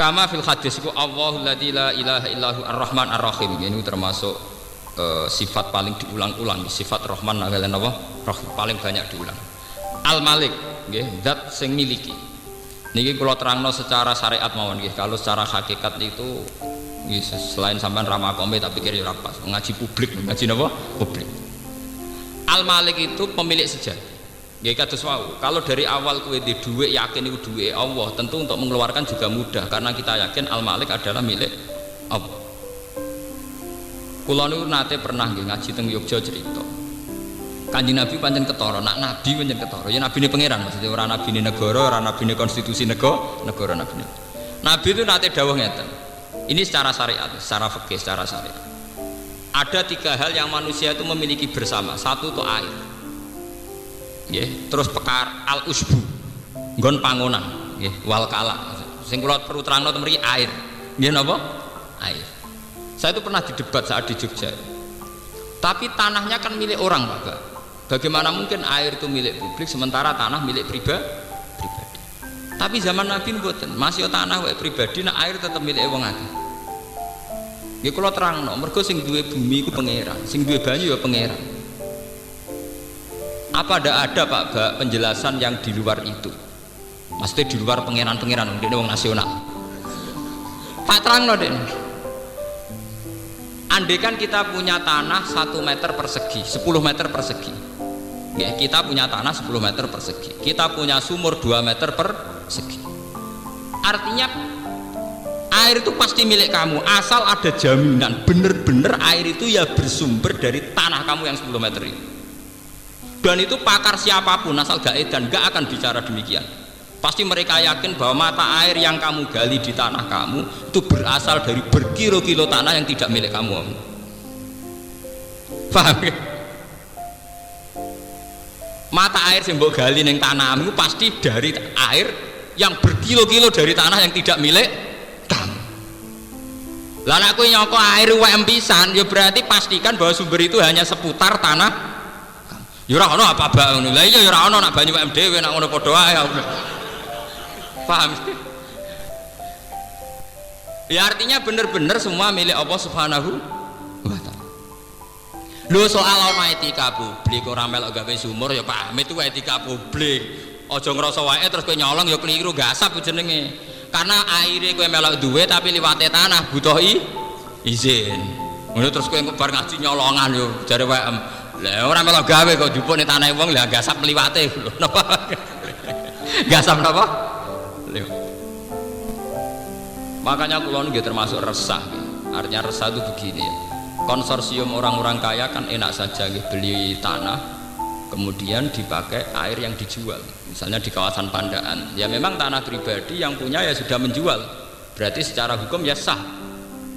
Kama fil hadis iku Allahul ladzi la ilaha illahu ar-rahman ar-rahim. Ini termasuk sifat paling diulang-ulang, sifat Rahman kalian apa? Paling banyak diulang. Al-Malik, nggih, zat sing miliki. Niki kula terangno secara syariat mawon nggih. Kalau secara hakikat itu selain sampean ramakome tak pikir ya ora pas. Ngaji publik, ngaji napa? Publik. Al-Malik itu pemilik sejati. Nggih kados wau. Kalau dari awal kowe di dhuwit yakin iku dhuwit Allah, tentu untuk mengeluarkan juga mudah karena kita yakin Al-Malik adalah milik Allah. Kula niku nate pernah nggih ngaji teng Yogya cerita. Kanjeng Nabi pancen ketara, nak nabi pancen ketara. Ya nabine pangeran maksudnya ora nabine negara, ora nabine konstitusi negara nabine. Nabi itu nate dawuh ngeten. Ini secara syariat, secara fikih, secara syariat. Ada 3 hal yang manusia itu memiliki bersama. Satu itu air. Nggih, terus pekar al-usbu. Nggon pangonan, nggih, wal kala. Sing kula perlu terangno temriki air. Nggih napa? Air. Saya itu pernah didebat saat di Jogja. Tapi tanahnya kan milik orang, Pak. Bagaimana mungkin air itu milik publik sementara tanah milik pribadi? Tapi zaman Nabi mboten, masih tanah wae pribadi, nah air tetap milik wong akeh. Nggih kula terangno, mergo sing duwe bumi iku pangeran, sing duwe banyu ya pangeran. Apa ada Pak penjelasan yang di luar itu? Maksudnya di luar pangeran-pangeran, ndekne wong nasional. Pak terangno dene. Andai kan kita punya tanah 1 meter persegi, 10 meter persegi, ya, kita punya tanah 10 meter persegi, kita punya sumur 2 meter persegi. Artinya air itu pasti milik kamu, asal ada jaminan bener-bener air itu ya bersumber dari tanah kamu yang 10 meter itu. Dan itu pakar siapapun asal gak edan gak akan bicara demikian. Pasti mereka yakin bahwa mata air yang kamu gali di tanah kamu itu berasal dari berkilo-kilo tanah yang tidak milik kamu. Paham ya? Mata air yang mbok gali ning tanahmu pasti dari air yang berkilo-kilo dari tanah yang tidak milik kamu. Lah nek kowe nyoko air UM pisan ya berarti pastikan bahwa sumber itu hanya seputar tanah kamu. Ya ora ono apa-apa ngono. Lah iya ya ora ono nak banyu UM dhewe nak ngono padha ae. Paham? Ya artinya bener-bener semua milik Allah Subhanahu wa ta'ala. Lho soal ono etika publik ora melok gawe sumur ya paham itu etika publik. Aja ngrasa wae terus kowe nyolong ya keliru gasap jenenge. Karena aire kowe melok duwe tapi liwate tanah butuh izin. Ngono terus kowe bar ngaji nyolongan yo jare WM. Lah ora melok gawe kok jupuk ning tanah wong lah gasap liwate lho. Napa? Gasap napa? Makanya kula nggih termasuk resah. Artinya resah itu begini ya. Konsorsium orang-orang kaya kan enak saja beli tanah kemudian dipakai air yang dijual. Misalnya di kawasan Pandaan. Ya memang tanah pribadi yang punya ya sudah menjual. Berarti secara hukum ya sah.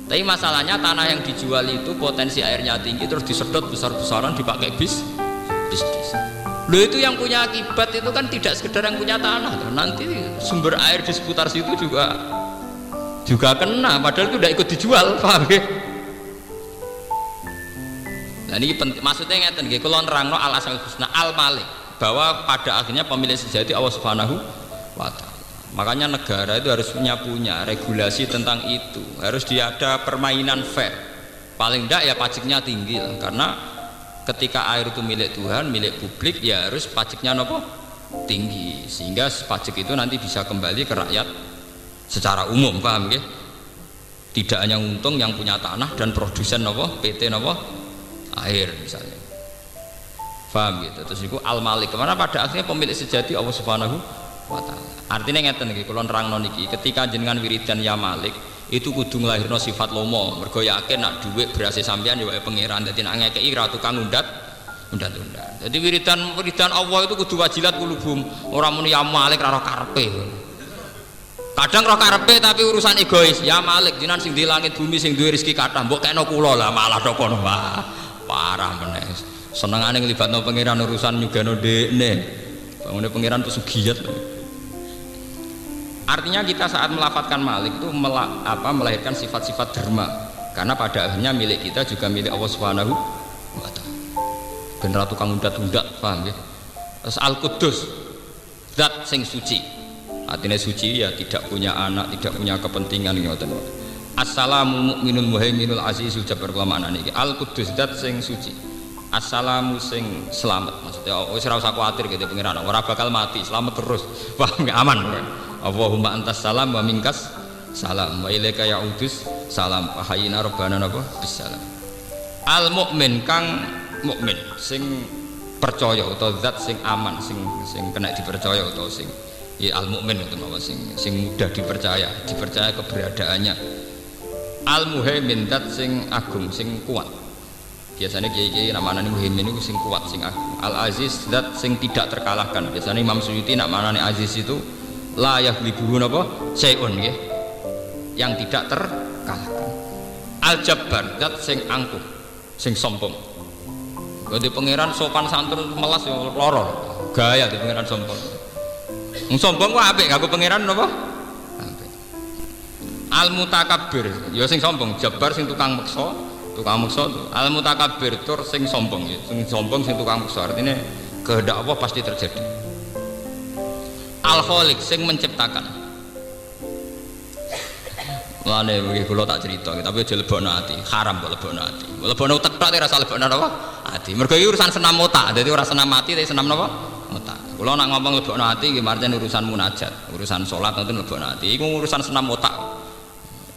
Tapi masalahnya tanah yang dijual itu potensi airnya tinggi terus disedot besar-besaran dipakai bisnis. Loh itu yang punya akibat itu kan tidak sekedar yang punya tanah, nanti sumber air di seputar situ juga kena, padahal itu tidak ikut dijual, paham ya? Nah ini penting, maksudnya ngeten nggih, kula nerangno al asmaul husna al malik, bahwa pada akhirnya pemilik sejati Allah Subhanahu wa ta'ala. Makanya negara itu harus punya regulasi tentang itu, harus ada permainan fair. Paling tidak ya pajaknya tinggi lah, karena ketika air itu milik Tuhan, milik publik, ya harus pajaknya nopo tinggi, sehingga pajak itu nanti bisa kembali ke rakyat secara umum, paham ya? Tidak hanya untung yang punya tanah dan produsen nopo PT nopo air misalnya, paham gitu. Terus itu al-malik, kemana pada akhirnya pemilik sejati Allah Subhanahu wa ta'ala. Artinya ngeten iki, kula nerangno niki, ketika jenengan wiridan ya malik itu kudu nglahirno sifat lomo, mergo yakin nak dhuwit berase sampean ya wae pangeran, dadi nak ngekeki ra tukang undat. Jadi wiridan Allah itu kudu wajilat kulubum, ora muni ya malik ra karepe. Kadang ra karepe tapi urusan egois, ya malik jenengan sing di langit bumi sing duwe rezeki kathah, mbok kena kula lah malah tok kono. Wah, parah meneh. Senengane nglibatno pangeran urusan nyugano dekne. Bangune pangeran pesugiat. Artinya kita saat melafatkan malik itu melahirkan sifat-sifat derma, karena pada akhirnya milik kita juga milik Allah Subhanahu wa ta'ala. Bener tukang undat-undat, paham ya? Terus al-Qudus, zat sing suci. Artinya suci ya tidak punya anak, tidak punya kepentingan ngoten. Assalamu mu'minul muhaiminul azizul jabbar kula maknane iki. Al Qudus zat sing suci. Assalamu sing selamat. Maksudnya wis ora usah kuwatir gitu pengiran. Ora bakal mati, selamat terus. Paham gak aman. Allahumma antas salam wa minkas salam wa ilaika ya'udus salam. Hayyina rabbana napa bisalam. Al mukmin kang mukmin sing percaya utawa zat sing aman sing kena dipercaya utawa sing ya al mukmin itu nama sing mudah dipercaya keberadaannya. Al muhaimin zat sing agung sing kuat. Biasanya kiai-kiai namanya muhaimin itu sing kuat sing agung. Al aziz zat sing tidak terkalahkan. Biasanya Imam Suyuti namanya aziz itu la yaghlibuhu napa syai'un nggih, yang tidak terkalahkan. Al jabbar zat sing angkuh sing sombong. Di pangeran sopan santun melas ya loro gaya di pangeran sombong. Sombong kok apik kanggo pangeran napa? Apik. Al mutakabbir ya sing sombong, jabar sing tukang meksa. Al mutakabbir tur sing sombong ya, sing sombong sing tukang meksa. Artinya kehendak Allah pasti terjadi. Al khaliq sing menciptakan. Lane iki kula tak cerita, tapi aja lebokno ati, haram kok lebokno ati. Lebokno utek tok ora usah lebokno napa? Ati. Mergo iki urusan senam otak, dadi ora senam ati tapi senam napa? Otak. Kula nak ngomong lebokno ati nggih marjen urusan munajat, urusan salat nanti lebokno ati. Iku urusan senam otak.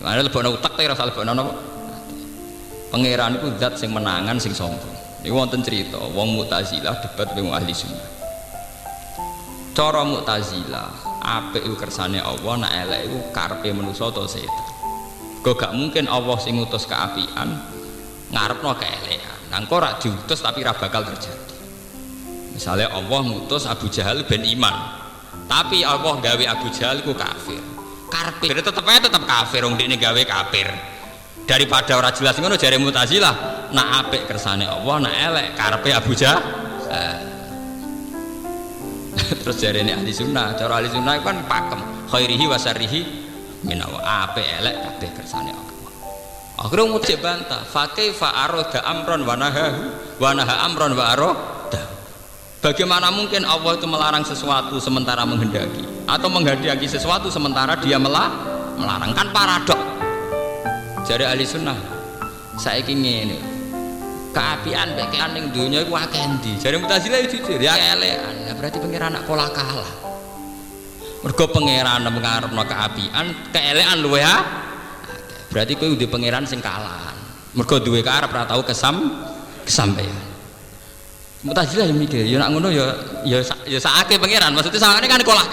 Mane lebokno utek tapi ora usah lebokno napa? Ati. Pangeran iku zat sing menangan sing sombong. Iku wonten cerita, wong Mu'tazilah debat wong ahli sunnah. Cara Mu'tazilah, apik iku kersane Allah, nak elek iku karepe manusa utawa setan. Kok gak mungkin Allah sing ngutus keapian ngarepno keelekan. Nang kok ora diutus tapi ora bakal terjadi. Misalnya Allah ngutus Abu Jahal ben iman, tapi Allah gawe Abu Jahal ku kafir. Karepe tetep kafir wong dekne gawe kafir. Daripada ora jelas ngono jare Mu'tazilah, nak apik kersane Allah, nak elek karepe Abu Jahal. Terus jarene ahli sunnah, cara ahli sunnah kan pakem khairihi wa syarrihi minawa ape elek kabeh kersane Allah. Akhire mujib bantah, fa kaifa arada amron wa naha amron wa arada. Bagaimana mungkin Allah itu melarang sesuatu sementara menghendaki, atau menghendaki sesuatu sementara dia melarang? Kan paradok. Jare ahli sunnah, saiki ngene. Keapian bekean ning donya iku akeh endi? Jare Mu'tazilah jujur, ya elekan. Berarti pangeran nak kalah. Mergo pangeran ngarepno keapian, keelekan luwe ha. Berarti kowe duwe pangeran sing kalahan. Mergo duwe karep ora tau kesampaian. Mu'tazilah yang mikir, ya nak ngono ya sakake pangeran. Maksudnya sakane kan kalah.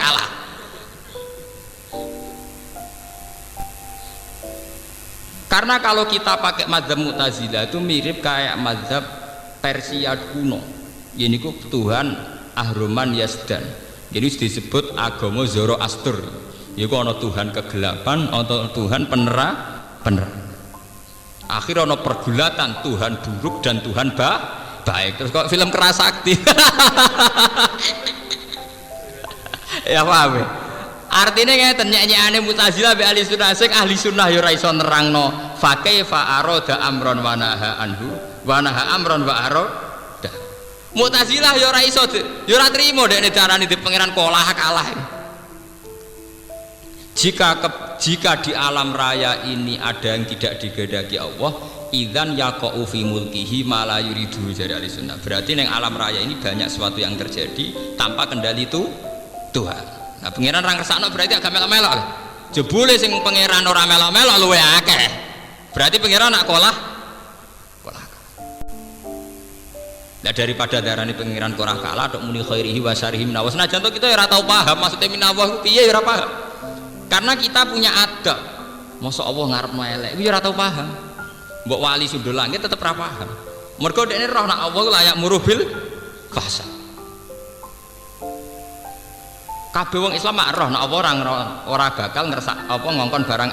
Karena kalau kita pakai mazhab Mu'tazilah itu mirip kayak mazhab Persia kuno. Ini ku Tuhan Ahruman Yazdan. Jadi disebut agama Zoroaster. Iku ana Tuhan kegelapan, ana Tuhan penerang. Akhirnya ana pergulatan Tuhan buruk dan Tuhan baik. Terus kok film keras sakti. Ya paham ya? Artinya ngeten nyanyiane Mu'tazilah be ahli sunnah, sing ahli sunnah ya ora iso nerangno fa kaifa arada amron wa naha anhu wa naha amron wa arada. Mu'tazilah ya ora iso ya ora trimo dekne darani di pangeran kalah. Jika di alam raya ini ada yang tidak digedaki Allah, idzan yaqa'u fi mulkihi ma la yuridu jari ahli sunnah. Berarti ning alam raya ini banyak sesuatu yang terjadi tanpa kendali itu Tuhan. Nah, pangeran orang kersakno berarti agak melok-melok. Jebule sing pangeran ora melok-melok luwe akeh. Berarti pangeran nak kalah. Nah, daripada darani pangeran ora kalah tok muni khairihi wa syarrihi minawa. Senajan kita ora tau paham maksudnya minawa piye ora paham. Karena kita punya adab. Mosok Allah ngarepno elek, kuwi ora tau paham. Mbok wali sundul langit tetep ora paham. Mergo dekne roh nak Allah layak muruh bil fahsya. Kabeh wong Islam mak roh nek apa ora bakal ngersak apa ngongkon barang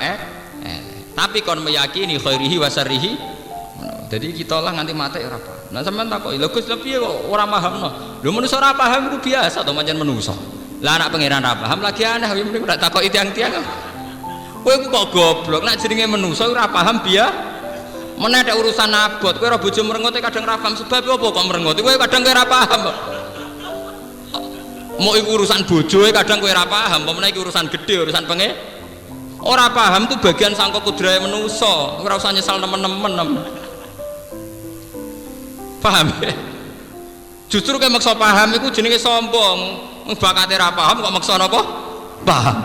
tapi kon meyakini khairihi wa syarrihi. Jadi kita lah nganti mati ora paham. Nah sampean takoki, lho Gus piye kok ora pahamno? Lho manusa ora paham iku biasa to pancen manusa. Lah anak pangeran ora paham lagi aneh mrene ora takoki tiang-tiang. Kowe kok goblok nek jenenge manusa ora paham meneh nek urusan abot kowe ora bojo merengut kadang ra paham sebab apa kok merengut kowe kadang ora paham. Mau iku urusan bojo kadang kowe ora paham, pemene iki urusan gede, urusan penge. Ora paham tuh bagian sangka kudrahe manusa, ora usah nyesal nemen-nemen. Paham ya? Justru kayak maksa paham iku jenenge sombong. Bakate ora paham kok maksa napa? Paham.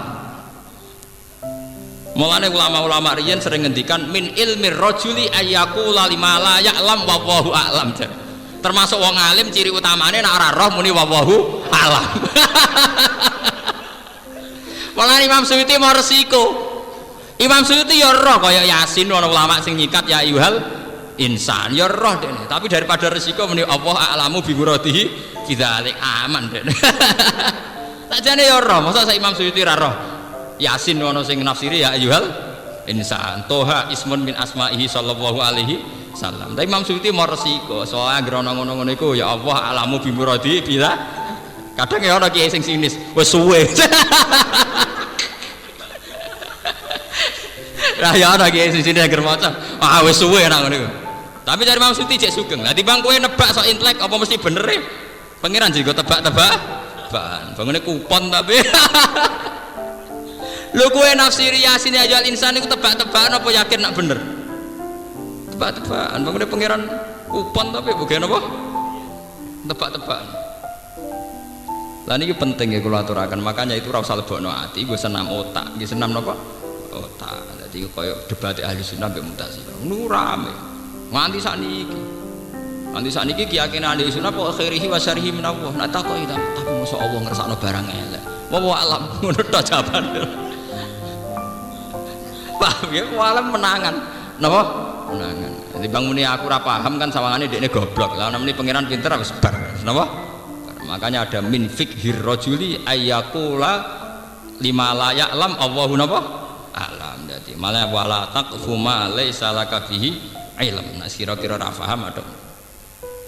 Mulane ulama-ulama riyen sering ngendikan min ilmi rajuli ayyaqula lima la ya'lam wallahu a'lam. Termasuk wong alim ciri utamane nek ora roh muni wallahu a'lam. Malah Imam Suyuti mau resiko. Imam Suyuti ya roh kaya Yasin ana ulama sing nyikat ya ayyuhal insan ya roh dene. Tapi daripada resiko muni Allah a'lamu bi muradihi bidzalik aman dene. Sakjane ya roh, masa Imam Suyuti ra roh. Yasin ono sing nafsiri ya ayyuhal insan toha ismun min asma'ihi sallallahu alaihi wasallam. Tapi Imam Suyuti mau resiko soalnya anggere ngono-ngono iku ya Allah alamu bi muradi bila kadang ya ono kiai sing sinis wis suwe. Lah ya ono kiai sing sinis anggere maca wis suwe nang ngono iku. Tapi cari Imam Suyuti cek sugeng. Lah timbang kowe nebak sok intelek apa mesti bener e. Pangeran juga tebak-tebakan. Bangune kupon tapi lu kue nafsiri Yasin ayyuhal insan itu tebak-tebakan apa yakin nak bener? Tebak-tebakan. Bangunnya pangeran kupon tapi bukan apa? Tebak-tebakan. Lah ini penting ya kalau aturakan. Makanya itu rasa lebokno ati, gue senam otak, gue senam apa? Otak. Jadi koyo debat ahli sunnah mbek Mu'tazilah. Nu rame. Nganti sakniki. Nganti sakniki keyakinan ahli sunnah kok khairihi wa syarrihi min Allah. Nak takoki tapi mosok Allah ngersakno barang elek. Wa alam ngono tok jawabane. Paham ya, walam menangan, napa? Menangan. Jadi bang muni aku ora paham kan sawangane dekne goblok. Lah namine pangeran pinter wis bar, napa? Makanya ada min fikhir rajuli ayyaqula lima la ya'lam Allahu napa? Alam. Jadi malah wala taqfu ma laisa laka fihi ilm. Nah kira-kira ora paham atau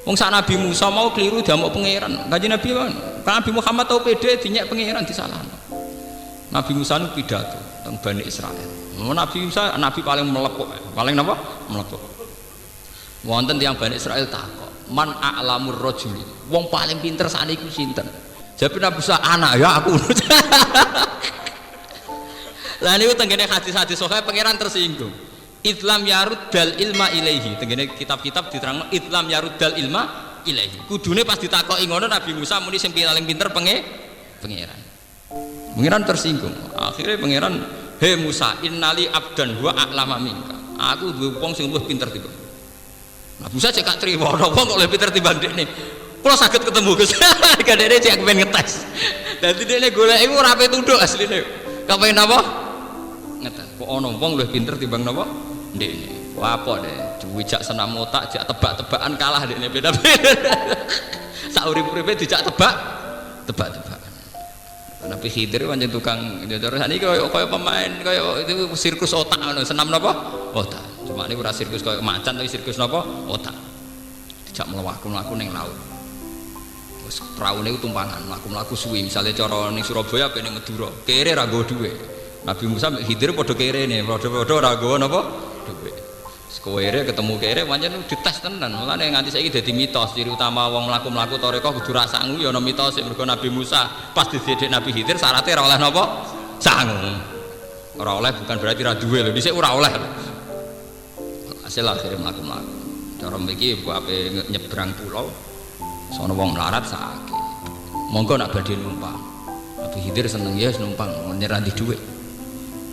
wong sak Nabi Musa mau keliru diamuk pangeran. Kanjeng Nabi Nabi Muhammad tau pede dinyek pangeran disalahno. Nabi Musa itu pidato tentang Bani Israel. Nabi Musa nabi paling melepuk, paling napa? Melepuk. Wonten tiyang Bani Israel takok, "Man a'lamur rajuli?" Wong paling pinter sakniku sinten? Jawab Nabi Musa, "Anak ya aku." Lah niku tengene hadis-hadis sahih pangeran tersinggung. Islam yaruddal ilma ilaihi. Tengene kitab-kitab diterangno Islam yaruddal ilma ilaihi. Kudune pas ditakoki ngono Nabi Musa muni sing paling pinter pangeran. Pangeran tersinggung. Akhirnya pangeran, "Hei Musa, innali abdan huwa a'lama minka." Aku duwe wong sing luwih pinter timbang. Nah, Musa cek gak trimo wong kok luwih pinter timbang dekne. Kula saged ketemu Gus. Kadene cek kepen ngetes. Dadi dekne golek iku ora ape tunduk asline. Kepen napa? Ngetes. Kok ana wong luwih pinter timbang napa? Dekne. Wah apa deh? Dijak senam otak, jak tebak-tebakan kalah dekne beda-beda. Sak urip-uripe dijak tebak-tebakan. Nabi Khidir pancen tukang terus ini kaya pemain kaya itu sirkus otak senam napa otak cuma ini ora sirkus kaya macan tapi sirkus napa otak dijak mlaku ning laut terus praune ku tumpangan mlaku suwi misalnya cara ning Surabaya ben ning Madura kere ra nggo dhuwit Nabi Musa mek Khidir padha kerene padha ora nggo napa dhuwit sekowere ketemu kere pancen dites tenan mulane nganti saiki dadi mitos ciri utama wong mlaku-mlaku tarekah kudu ra sangu ya ana mitos mergo Nabi Musa pas didhedhek Nabi Khidir syaratnya ora oleh napa sangu ora oleh bukan berarti ra duwe lho dhisik ora oleh hasil akhirnya mlaku-mlaku cara mriki ape nyebrang pulau sono wong melarat sakit monggo nak badhe numpang Nabi Khidir seneng ya numpang nyerah di dhuwit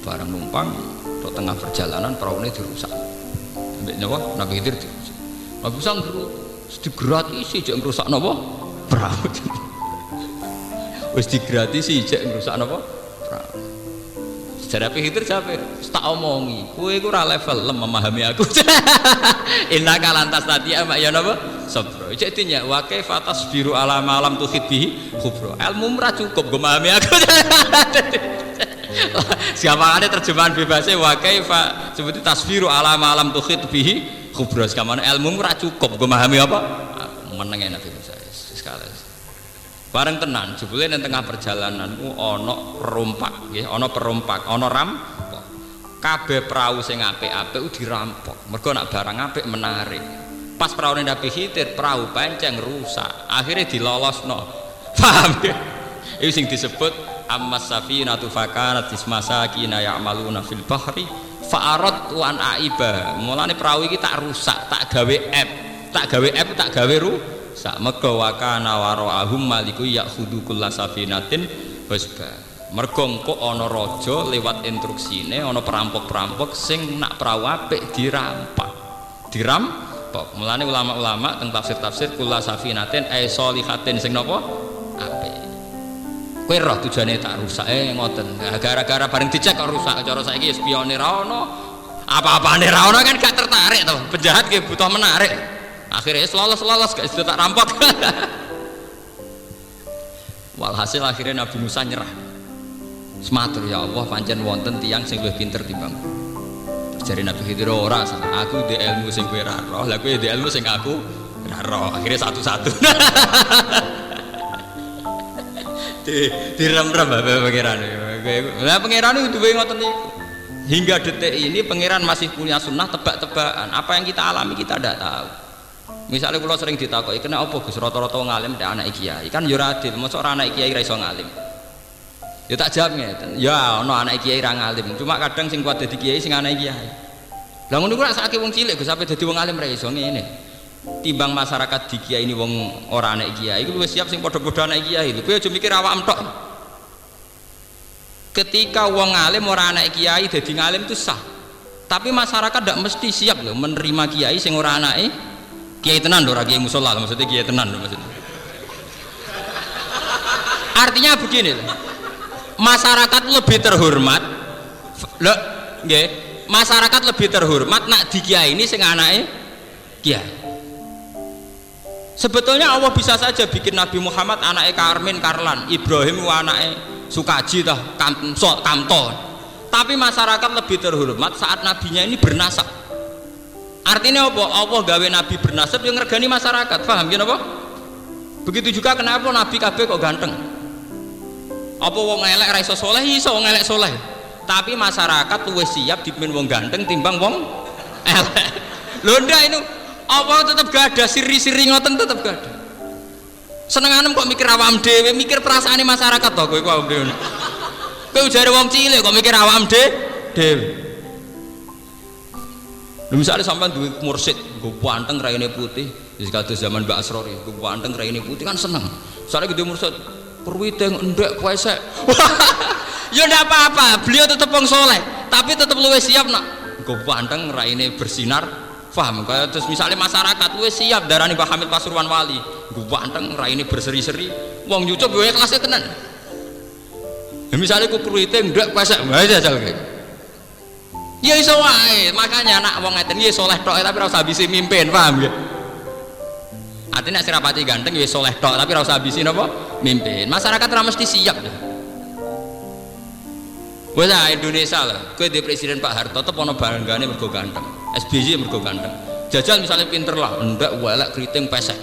barang numpang tok tengah perjalanan peraune dirusak napa Nabi Khidir Nabi Musa digratisi jek ngrusak napa perahu wis digratisi jek ngrusak napa perahu sejarah Nabi Khidir sampe tak omongi kowe iku ora level memahami aku inna kalantas tadi ama ya napa sabro jek dinya wa kaifa tasbiru ala malam tuhid bihi khubra ilmu ora cukup go memahami aku. Siapa ada terjemahan bebasnya wa kaifa seperti tasbiru ala malam tuhid bihi khubra kamane ilmu ora cukup gue memahami apa menenge Nabi Musa sekali bareng tenan jebule nang tengah perjalanan ku ana perompak nggih ana perompak ana rampok kabeh perahu sing apik-apik dirampok mergo nak barang apik menarik pas perahu Nabi Khidir perahu pancen rusak akhirnya dilolosno paham ya Itu sing disebut ammas safinatu fakanat ismasakina ya'maluna fil bahri fa'arat wa an aiba. Mulane perahu iki tak rusak, tak gawe tak gawe rusak. Mergo wa kana wara'ahum maliku ya'khudhu kullasafinatin husba. Mergo engko ana raja lewat instruksine ana perampok-perampok sing nak perahu apik dirampok. Mulane ulama-ulama teng tafsir-tafsir kullasafinatin ay sholihatin sing napa apik. Kowe roh tujuane tak rusak ngoten. Gara-gara bareng dicek kok rusak. Cara saiki ya spione ra ono. Apa-apane ra ono kan gak tertarik to. Penjahat ki butuh menarik. Akhirnya lolos gak sudah tak rampok. Walhasil akhirnya Nabi Musa nyerah. Sematur ya Allah pancen wonten tiyang sing luwih pinter timbang. Jare Nabi Khidir ora salah. Aku ndek ilmu sing kowe ra roh. Lah kowe ndek ilmu sing aku ra roh. Akhirnya satu-satu. Direm-rem pangeran. Lah pangeran itu duwe ngoten niku. Hingga detik ini pangeran masih punya sunnah tebak-tebakan. Apa yang kita alami kita tidak tahu. Misalnya kalau sering ditakoki, kena apa Gus rata-rata ngalim ndak anak kiai? Kan yo ora adil, mosok ora anak kiai ra iso ngalim. Ya tak jawab ngeten. Ya ana anak kiai ra ngalim, cuma kadang sing kuat dadi kiai sing anak kiai. Lah ngono ku rak sakake wong cilik Gus sampe dadi wong alim ra iso ngene. Timbang masyarakat di kiai ini wong ora anak kiai, iku wis siap sing padha-padha anak kiai. Kowe aja mikir awakmu tok. Ketika wong alim ora anak kiai dadi ngalim itu sah. Tapi masyarakat ndak mesti siap lho menerima kiai sing ora anake kiai tenan lho, ora kiai mushola maksudnya kiai tenan lho maksudnya. Artinya begini lho. Masyarakat lebih terhormat lho nggih. Masyarakat lebih terhormat nak di kiai ini sing anake kiai. Sebetulnya Allah bisa saja bikin Nabi Muhammad anaknya Karmin Karlan, Ibrahim anaknya Sukaji tah Kamto. Tapi masyarakat lebih terhormat saat nabinya ini bernasab. Artinya apa? Allah gawe nabi bernasab yang ngergani masyarakat. Paham ya apa? Begitu juga kenapa nabi kabeh kok ganteng? Apa wong elek ra iso saleh? Iso wong elek saleh. Tapi masyarakat luwih siap dipimpin wong ganteng timbang wong elek. Lho ndak itu apa tetap gak ada siri-siri ngoten tetap gak ada. Senenganem kok mikir awam dhewe, mikir perasaane masyarakat to kowe awam dhewe. Kowe jare wong cilik kok mikir awam dhewe. Lha misale sampean duwe mursyid, nggo panteng raine putih, wis kados zaman Mbak Asrori, nggo panteng raine putih kan seneng. Soale gede mursyid, perwiteng endek pesek. Ya ndak apa-apa, beliau tetep wong saleh, tapi tetep luwih siap nak nggo panteng raine bersinar. Paham? Kayak terus misalnya masyarakat luwih siap darani Pak Hamid Pasuruan Wali, nggo panteng raine berseri-seri, wong nyucup wae kelasnya tenan. Ya misalnya ku perwiteng ndak pesek, wae jajal kae. Ya iso wae, makanya anak wong ngeten iki saleh tok tapi ora usah ambisi mimpin, paham ya? Artinya nek rapati ganteng ya saleh tok tapi ora usah ambisi napa? Mimpin. Masyarakat ora mesti siap ya. Wes Indonesia lah, kowe di Presiden Pak Harto tetep ana banggane mergo ganteng. SBY mergo ganteng. Jajal misalnya pinter lah, ndak welek kriting pesek.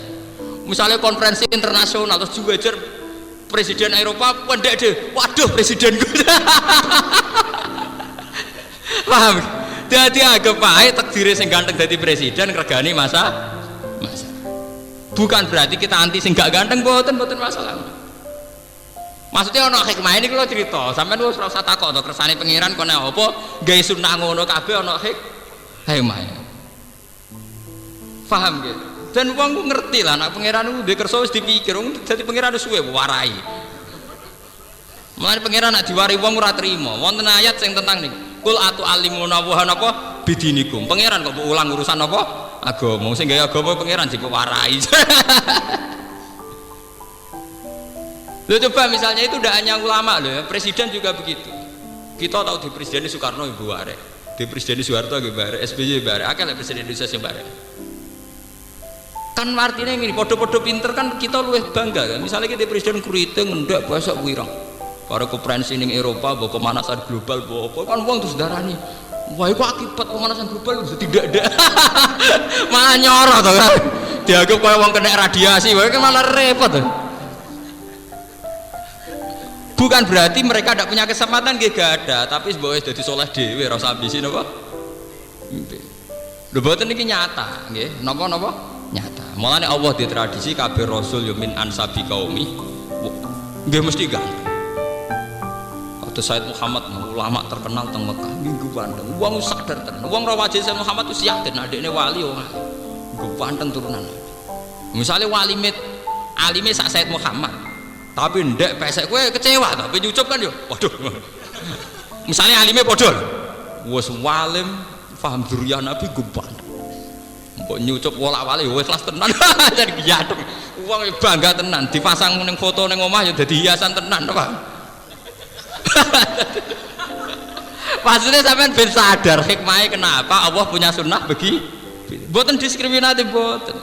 Misalnya konferensi internasional terus juwejer Presiden Eropa pendek deh. Waduh presiden gue. Paham? Dadi agak pahit takdire sing ganteng dadi presiden regani masa. Bukan berarti kita anti sing gak ganteng, mboten masalah. Maksudnya ono hikmah ini kalau cerita, sampean wis ora usah takok to kersane pangeran kono apa, gawe sunah ngono kabeh ono hikmah. Paham gitu. Dan wong ku ngerti lah nek pangeran ku duwe kersa wis dipikir, dadi pangeran wis suwe warai. Mulane pangeran nek diwari wong ora trimo. Wonten ayat sing tentang niku. Kul atu alimuna wa napa bidinikum. Pangeran kok ulang urusan apa? Agama. Sing gawe agama pangeran dipewarai. Loh coba misalnya itu tidak hanya ulama loh ya, presiden juga begitu. Kita tahu di Presiden Soekarno Ibu Barek, di Presiden Soeharto Ibu Barek, SBY Barek, akhirnya Presiden Indonesia yang Barek. Kan artinya ini, podo-podo pinter kan kita luwih bangga kan. Misalnya kita Presiden kuriting ndak besok wirang. Para konferensi ning Eropa bawa pemanasan global bawa apa kan wong terus darani. Wah itu akibat pemanasan global itu tidak ada. Malah nyorot tuh kan. Dianggap kayak wong kena radiasi, wah kan malah repot tuh. Bukan berarti mereka tidak punya kesempatan, gak ada, tapi sebagai jadi soleh dewe, rasa ambisi napa? Lho boten niki nyata, nggih. Napa? Nyata. Mulane Allah di tradisi kabeh rasul yo min ansabi qaumi. Nggih mesti ganteng. Waktu Said Muhammad ulama terkenal teng Mekah minggu ganteng. Wong sadar tenan. Wong ra wajib Said Muhammad itu yakin adikne wali wong. Nggo ganteng turunan. Misalnya alime sak Said Muhammad. Tapi ndek pesek kowe kecewa to, nyucup kan yo. Waduh. Misalnya alime padha. Wis walim paham duriyah Nabi guban. Mbok nyucup wolak-walik wis kelas tenan. Jadi giyathuk. Wong bangga tenan, dipasang ning foto ning omah ya dadi hiasan tenan, Pak. Maksudnya sampean ben sadar hikmahnya kenapa Allah punya sunnah begi. Mboten diskriminatif mboten.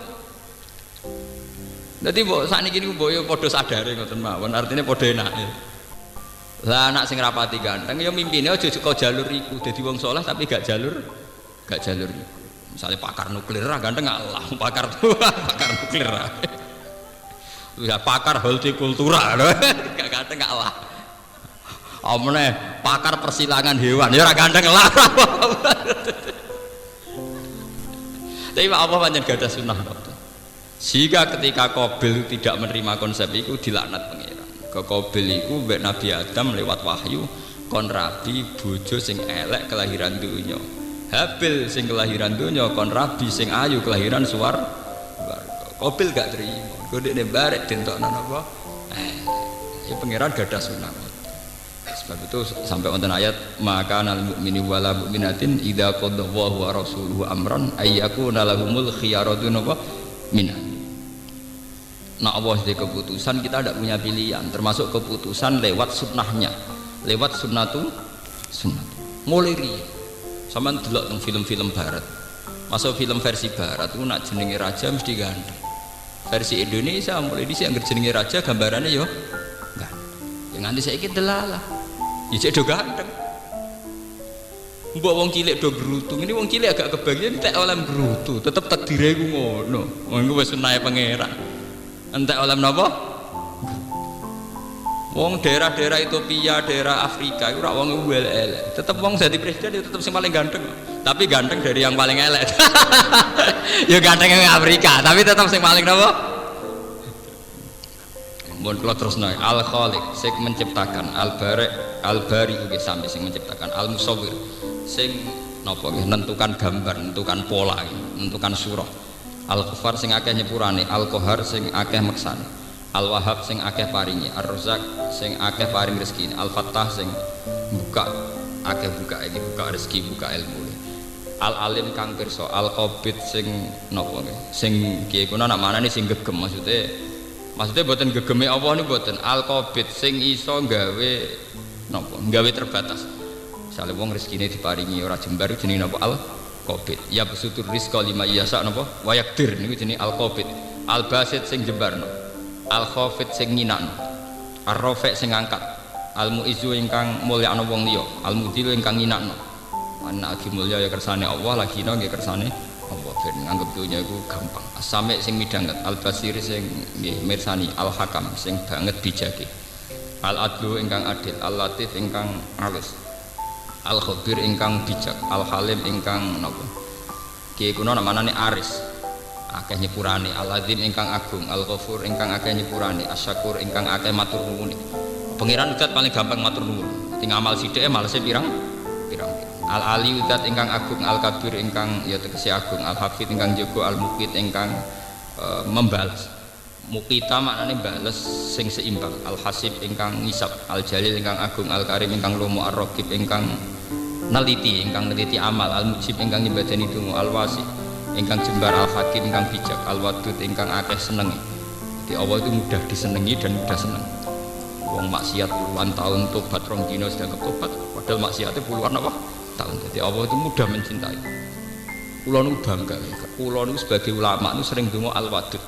Dadi mbok sakniki niku mbok yo padha sadare ngoten mawon, artine padha enake. Lah anak sing rapati ganteng ya mimpine aja kok jalur iku, dadi wong saleh tapi gak jalur iku. Misalnya pakar nuklir ra ganteng Allah, pakar nuklir ra. Ya pakar hortikultura, gak ganteng Allah. Omne pakar persilangan hewan ya ora ganteng lah. Tapi apa pancen gadah sunah to. Sehingga ketika Qabil tidak menerima konsep itu dilaknat pangeran. Ke Qabil iku mbek Nabi Adam lewat wahyu kon rabi bojo sing elek kelahiran dunya. Habil sing kelahiran dunya kon rabi sing ayu kelahiran swarga. Qabil gak terima. Godene barek dentokno napa? Ya pangeran gadah sunah. Sebab itu sampai wonten ayat maka nal mukmini wala mukminatin idza qadallahu wa rasuluhu amran ayyakuna lahumul khiyaratu napa min. Nah Allah di keputusan kita tidak punya pilihan, termasuk keputusan lewat sunnahnya, lewat sunnah mulai riye sampean delok teng film-film barat, masuk film versi barat itu nak jenenge raja mesti ganteng, versi Indonesia mulai dhisik anggere jenenge raja gambarannya yo ganteng, ya nganti saiki delalah ya cek do ganteng. Mbok wong cilik do gerutu, ini wong cilik agak kebagian tak oleh gerutu, tetep takdire ku ngono. Ngono wis sunahe pangeran. Entek oleh napa? Wong daerah-daerah Ethiopia, daerah Afrika itu ora wong elek. Tetep wong dadi presiden itu tetep sing paling ganteng. Tapi ganteng dari yang paling elek. Ya ganteng yang Afrika, tapi tetep sing paling napa? Mun kula terusno Al-Khaliq sing menciptakan, Al-Bari nggih sami sing menciptakan, Al-Musawwir sing napa nggih nentukan gambar, nentukan pola, nentukan surah. Al-Ghafar sing akeh nyepurane, Al-Qahar sing akeh meksane, Al-Wahhab sing akeh paringi, Ar-Razzaq sing akeh paring rezeki, Al-Fattah sing buka akeh buka iki buka rezeki, buka ilmu. Al-Alim kang pirsa, Al-Qabid sing napa nggih? Sing kiye kuna nak manane sing gegem maksudnya mboten gegeme Allah niku mboten. Al-Qabid sing iso gawe napa? Gawe terbatas. Misale wong rezekine diparingi ora jembar jenenge napa? Al-Qabid. Ya besutur rizqa lima yasa napa? Wa yaqdir niku jenenge Al-Qabid. Al-Basit sing jembarno. Al-Khafid sing nginakno. Ar-Rafi' sing ngangkat. Al-Mu'izzu ingkang mulyakno wong liya. Al-Mudhil ingkang nginakno. Ana lagi mulya ya kersane Allah, lagi nggih kersane Allah. Ben nganggep dunya iku gampang. As-Sami' sing midhanget. Al-Basir sing nggih mirsani. Al-Hakam sing banget bijake. Al-Adlu ingkang adil. Al-Latif ingkang alus. Al-Khabir ingkang bijak. Al-Halim ingkang napa? Kiye kuna namane Aris. Akeh nyepurane. Al-Azim ingkang agung. Al-Ghafur ingkang akeh nyepurane. Asy-Syakur ingkang akeh matur nuwun. Pangeran udat paling gampang matur nuwun. Ting amal sithike malese pirang. Al-Ali udat ingkang agung. Al-Kabir ingkang ya tegese agung. Al-Hafid ingkang jaga. Al-Muqit ingkang membalas. Muqita maknane bales sing seimbang. Al-Hasib ingkang ngisap. Al-Jalil ingkang agung. Al-Karim ingkang lomo. Ar-Raqib ingkang neliti amal. Al-Mujib ingkang nyembadani donga. Al-Wasi ingkang jembar. Al-Hakim ingkang bijak. Al-Wadud ingkang akeh senengi. Jadi Allah itu mudah disenengi dan mudah seneng. Wong maksiat puluhan tahun tobat rong dina sedang tobat, padahal maksiatnya puluhan apa tahun. Jadi Allah itu mudah mencintai. Kula nu bangga, kula nu sebagai ulama nu sering donga Al-Wadud.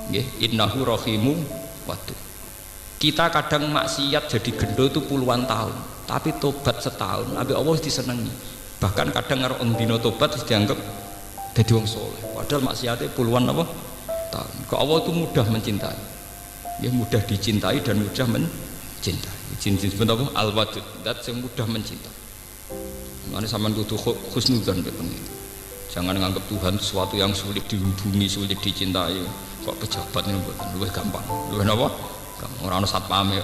Nggih, innahu rahimu wadud. Kita kadang maksiat jadi gendho itu puluhan tahun, tapi tobat setahun, nabi Allah disenengi. Bahkan kadang karo dina tobat dianggap dadi wong saleh, padahal maksiatnya puluhan apa tahun. Kok Allah itu mudah mencintai. Ya mudah dicintai dan mudah mencintai. Disebut apa? Al-Wadud, zat yang mudah mencintai. Makanya sampean kudu husnudzon be pengen. Jangan menganggap Tuhan sesuatu yang sulit dihubungi, sulit dicintai. Kok pejabat ini luwih gampang. Luwih napa? ora ono satpame.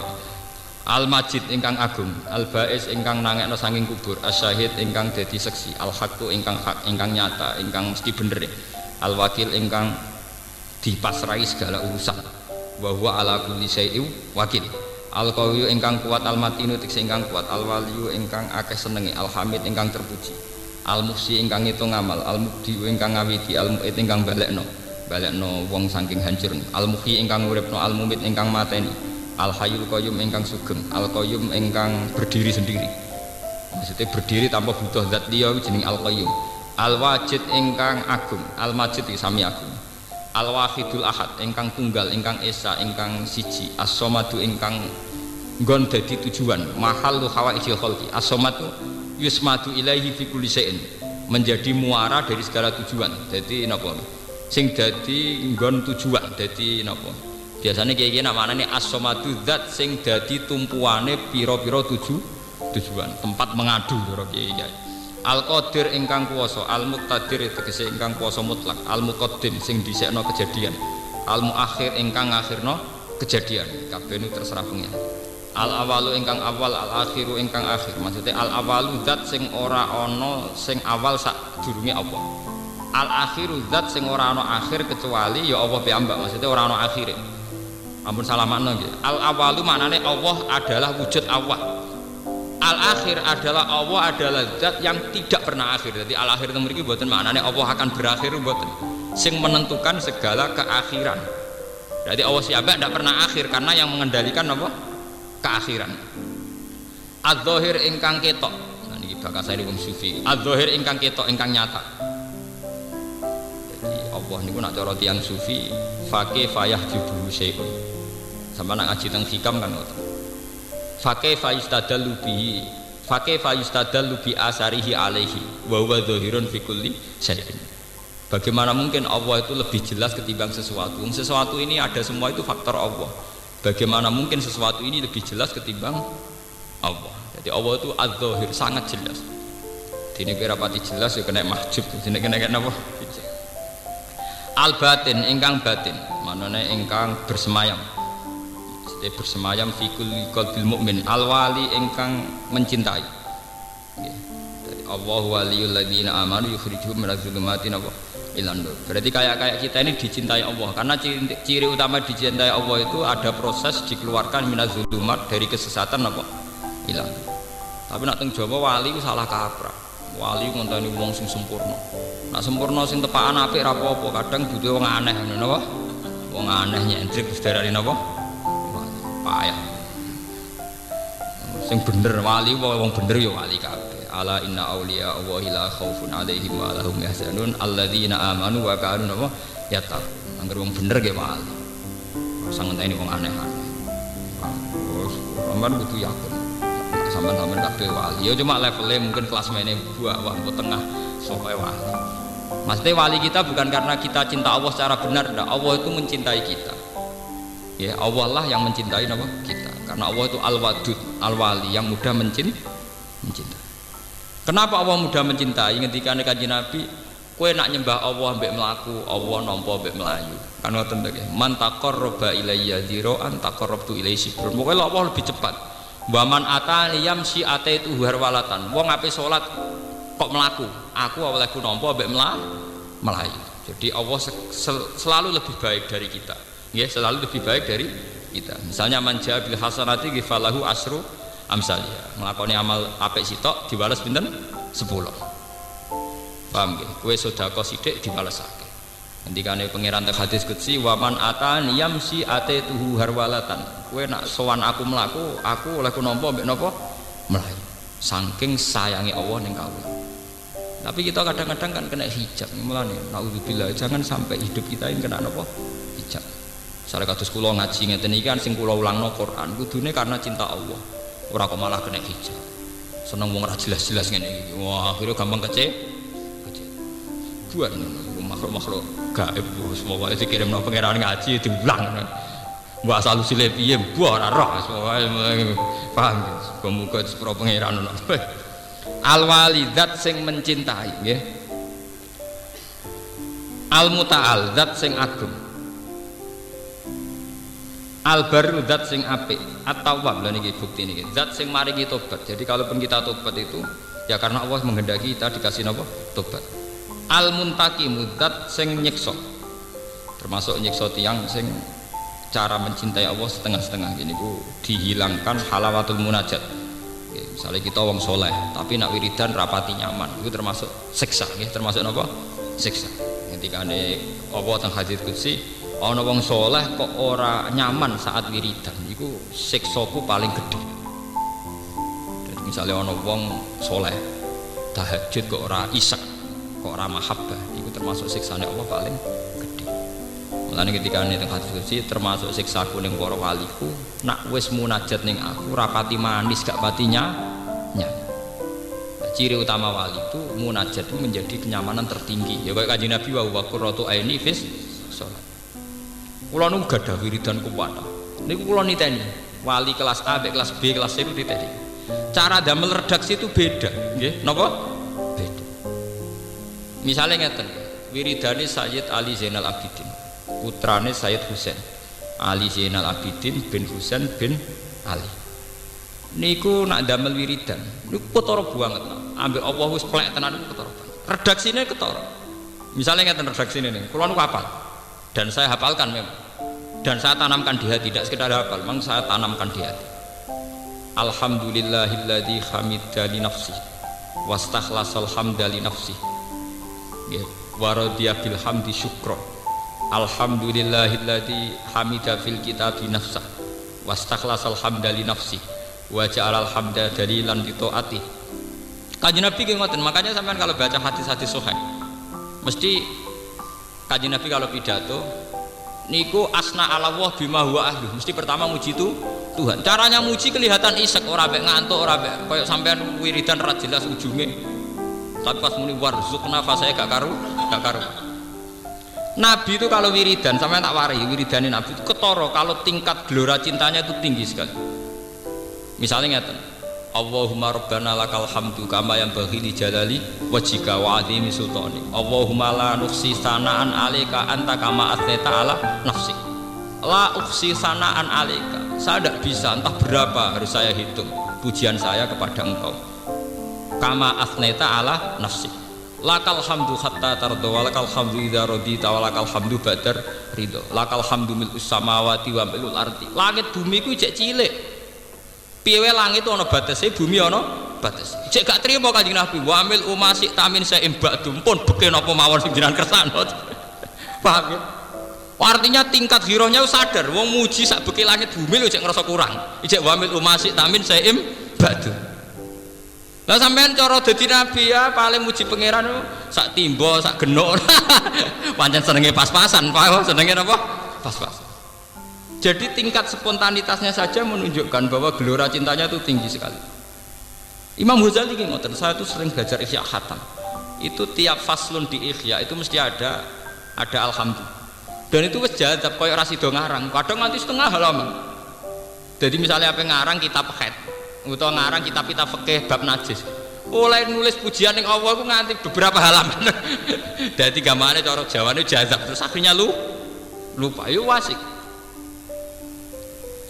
Al Majid ingkang agung, Al Bais ingkang nangekno saking kubur, Asyahid ingkang dadi seksi, Al Haqqu ingkang hak, ingkang nyata, ingkang mesti bener. Al Wakil ingkang dipasrahi segala urusan. Wa huwa ala kulli syai'in wakil. Al Qawiyyu ingkang kuat, Al Matinu tegese ingkang kuat, Al Waliyu ingkang akeh senenge, Al Hamid ingkang terpuji. Al Muhsi ingkang ngitung amal, Al Mubdi ingkang ngawiti, Al Mu'id ingkang balekno wong saking hancur. Al Muhyi ingkang uripno, Al Mumit ingkang mateni. Al Hayyul Qayyum ingkang sugeng, Al Qayyum ingkang berdiri sendiri. Maksudnya berdiri tanpa butuh zat liya jeneng Al Qayyum. Al Wajid ingkang agung, Al Majid iki sami agung. Al Wahidul Ahad ingkang tunggal, ingkang esa, ingkang siji. As-Somadu ingkang nggon dadi tujuan, mahallu hawaijil khalqi. As-Somadu yusmadu ilaihi fi kulli syai'in, menjadi muara dari segala tujuan. Jadi napa? Sing dadi nggon tujuan, dadi napa? Biasanya kiye-kiye namane as-somadu zat sing dadi tumpuane pira-pira tujuan, tempat mengadu karo kiye. Al-Qadir ingkang kuwasa, Al-Muqtadir tegese ingkang kuwasa mutlak, Al-Muqaddim sing dhisikno kejadian, Al-Muakhir ingkang ngakhirno kejadian. Kabeh niku terserah pengen. Al-Awalu ingkang awal, Al-Akhiru ingkang akhir. Maksudnya Al-Awalu zat sing ora ana sing awal sadurunge apa. Al-Akhiru zat sing ora ana akhir kecuali ya Allah piyambak. Maksudnya ora ana akhire. Ampun salah makna nggih. Al-Awalu maknane Allah adalah wujud awal. Al-akhir adalah Allah adalah zat yang tidak pernah akhir. Jadi al-akhir itu mriki mboten maknane Allah akan berakhir mboten. Sing menentukan segala keakhiran. Berarti Allah siapa tidak pernah akhir karena yang mengendalikan apa? Keakhiran. Az-zahir ingkang ketok. Nah niki bakasane wong sufi. Az-zahir ingkang ketok ingkang nyata. Jadi Allah niku nak cara tiyang sufi faqih fayah jibu syai'un. Sampai nak ngaji teng hikam kan ngoten. Fakih fayustadallu bi asarihi alaihi wa huwa dzahirun fi kulli syai'in. Bagaimana mungkin Allah itu lebih jelas ketimbang sesuatu? Sesuatu ini ada semua itu faktor Allah. Bagaimana mungkin sesuatu ini lebih jelas ketimbang Allah? Jadi Allah itu az-zahir sangat jelas. Dene kira pati jelas ya kena mahjub, dene kena napa? Al-batin ingkang batin, manane ingkang bersemayam. Bersemayam fi kulli qalbil mukmin, al-wali ingkang mencintai. Allahu waliyul ladzina amanu yukhrijuhum minadz zulumati ilan nur. Berarti kayak kita ini dicintai Allah karena ciri utama dicintai Allah itu ada proses dikeluarkan minadz zulumat dari kesesatan ilang. Tapi nak teng Jawa wali ku salah kaprah. Wali ngonteni wong sing sempurna. Nak sempurna sing tepakan apik ra apa-apa, kadang butuh wong aneh ngono napa? Wong aneh nyentrik wis darani napa? Payah. Sing bener wali wong bener ya wali kabeh. Ala inna auliya Allahi la khaufun alaihim wa lahum yahzanun alladzina amanu wa kanu yattaqun. Angger wong bener ge wali. Ora ngenteni wong aneh-aneh. Terus sampean kudu yakin. Sampean kabeh wali. Ya cuma levelnya mungkin kelas mene bawah tengah sampai wali. Maksudnya wali kita bukan karena kita cinta Allah secara benar, enggak. Allah itu mencintai kita. Ya Allah lah yang mencintai kita karena Allah itu al-wadud al-wali yang mudah mencintai. Kenapa Allah mudah mencintai? Ketika Kanjeng Nabi kowe nak nyembah Allah mbek mlaku Allah nampa mbek melayu kan ngoten to nggih man taqarraba ilayya dzira'an taqarrabtu ilaihi shibran. Pokoke Allah lebih cepat wa man atani yamsi ataitu harwalatan. Wong ape salat kok mlaku aku olehku nampa mbek melayu. Jadi Allah selalu lebih baik dari kita. Ya, selalu lebih baik dari kita. Misalnya manja bil hasanati falahu asru amsalia. Melakoni amal apik sitok dibalas pinten? 10. Paham nggih? Kowe sedekah sithik dibalas akeh. Ngendikane pangeran teng hadis qudsi wa man atani yamsi ataituhu harwalatan. Kowe nak sowan aku mlaku, aku olehku nampa mbek napa? Melayu. Saking sayangi Allah ning kawula. Tapi kita kadang-kadang kan kena hijab. Mulane naudzubillah jangan sampai hidup kita ini kena napa? Hijab. Misalnya kados kula ngaji ngeten iki kan sing kula ulangno Quran kudune karena cinta Allah. Ora kok malah kena hijab. Seneng wong ora jelas-jelas ngene iki. Wah, akhirnya gampang buat makhluk-makhluk gaib semua itu dikirimno pangeran ngaji diulang. Mbok asal usule piye mbok ora roh paham nggih. Muga sepuro pangeran ngono. Al-walidat sing mencintai nggih. Al-muta'al zat sing agung. Al-barru zat sing apik at-tawwab. Lha niki bukti niki. Zat sing maringi tobat. Jadi kalaupun kita tobat itu ya karena Allah menghendaki kita dikasih napa? Tobat. Al-muntaqimu zat sing nyiksa. Termasuk nyiksa tiyang sing cara mencintai Allah setengah-setengah gini ku dihilangkan halawatul munajat. Misalnya kita wong soleh tapi nak wiridan rapati nyaman itu termasuk siksa ya, termasuk apa? Siksa. Ketika ane Allah teng hadits qudsi ana wong soleh kok ora nyaman saat wiridan iku siksaku paling gede. Dan misalnya ana wong soleh tahajud kok ora isek kok ora mahabbah iku termasuk siksane Allah paling gede. Mulane ketika ane teng hadits qudsi termasuk siksaku ning para waliku nak wis munajat ning aku rapati manis gak patinya. Ciri utama wali itu munajat itu menjadi kenyamanan tertinggi. Ya kayak Kanjeng Nabi wa qurratu aini fis salat. Kula nu gadah wiridan kuwat. Niku kula niteni. Wali kelas A, kelas B, kelas C itu niteni. Cara damel redaksi itu beda, nggih. Napa? Beda. Misalnya ngeten, wiridane Sayyid Ali Zainal Abidin, putrane Sayyid Husain. Ali Zainal Abidin bin Husain bin Ali. Niku nak damel wiridan niku ketara banget ambek Allah wis plek tenan niku ketara redaksine ketara misalnya ngeten redaksine niku kula niku hafal dan saya hafalkan memang dan saya tanamkan di hati tidak sekedar hafal memang saya tanamkan di hati alhamdulillahilladzi hamidani nafsi wastakhlasal hamda li nafsi wa radiya bil hamdi syukra alhamdulillahilladzi hamida fil kitabi nafsa wastakhlasal hamda li nafsi wa ja'alal hamda dalilan li taati. Kanjeng Nabi nggih ngoten, makanya sampean kalau baca hadis-hadis sahih mesti Kanjeng Nabi kalau pidato niku asna ala Allah bima huwa ahli. Mesti pertama muji itu Tuhan. Caranya muji kelihatan isek ora mek ngantuk, ora mek koyo sampean wiridan ra jelas ujunge. Tapi pas muni warzuqna fa saya gak karu. Nabi itu kalau wiridan sampean tak warai wiridane Nabi itu ketara kalau tingkat gelora cintanya itu tinggi sekali. Misalnya ngeten Allahumma rabbana lakal hamdu kama yang baghi li jalali wajhika wa azimi sultani Allahumma la nuksi sanaan alika anta kama athneta ala nafsi la uksi sanaan alika saya tidak bisa entah berapa harus saya hitung pujian saya kepada engkau kama athneta ala nafsi lakal hamdu hatta tardo walakal hamdu idha rodita walakal hamdu badar ridho lakal hamdu mil'us samawati wa mil'ul arti langit bumi ku cek cilik piye langit ana batese bumi ana bates. Cek gak trimo Kanjeng Nabi wa amil umasi tamin saim ba'dum pun beken apa mawon sing jenengan kersane. Paham ya? Artinya tingkat girohnya sadar wong muji sak beki langit bumi lho cek ngerasa kurang. Ijek wa amil umasi tamin saim ba'dum. Lah sampean cara dadi nabi ya paling muji pangeran sak timba sak genuk. Pancen senenge pas-pasan, Pak. Senenge napa? Pas-pasan. Jadi tingkat spontanitasnya saja menunjukkan bahwa gelora cintanya itu tinggi sekali. Imam Ghazali ini ngoten, saya tuh sering belajar Ihya Khatam. Itu tiap faslun di Ihya itu mesti ada alhamdulillah. Dan itu wis jadab koyo ra sida ngarang, kadang nanti setengah halaman. Jadi misalnya apa ngarang kitab haid, utawa ngarang kitab-kitab fikih bab najis. Oleh nulis pujian ning Allah ku nganti beberapa halaman. Dadi gamane cara Jawane jadab terus akhirnya lupa yo wasik.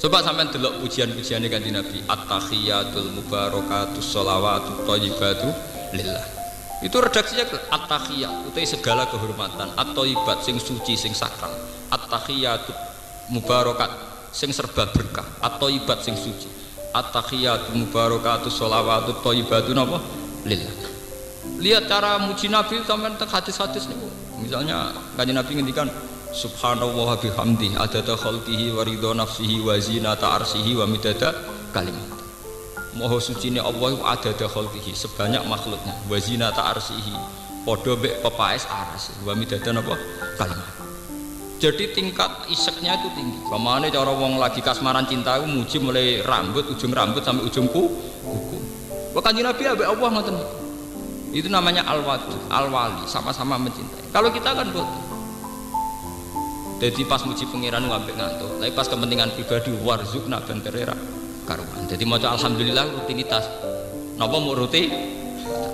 Coba sampean delok pujian-pujiane Kanjeng Nabi at-tahiyatul mubarakatus sholawatut thayyibatu lillah. Itu redaksinya at-tahiyat utai segala kehormatan at-thayyibat sing suci sing sakral at-tahiyatut mubarakat sing serba berkah at-thayyibat sing suci at-tahiyatul mubarakatus sholawatut thayyibatu napa lillah. Lihat cara muji Nabi sampean teng hadis-hadis niku. Misalnya Kanjeng Nabi ngendikan subhanallah bihamdi adada khalqihi wa ridha nafsihi wa zinata arsyihi wa midada kalimat. Maha sucine Allah adada khalqihi sebanyak makhluknya wa zinata arsyihi padha mek pepaes aras wa midada napa kalimat. Jadi tingkat iseknya itu tinggi. Pamane cara wong lagi kasmaran cinta itu muji mulai ujung rambut sampai ujung kuku. Wa Kanjeng Nabi ambek Allah ngoten. Itu namanya al-wadu, al-wali, sama-sama mencintai. Kalau kita kan boten. Jadi pas muji pangeran ngambek ngantuk, tapi pas kepentingan pribadi warzuqna banterera karuan. Jadi maca alhamdulillah rutinitas. Napa mau rutin?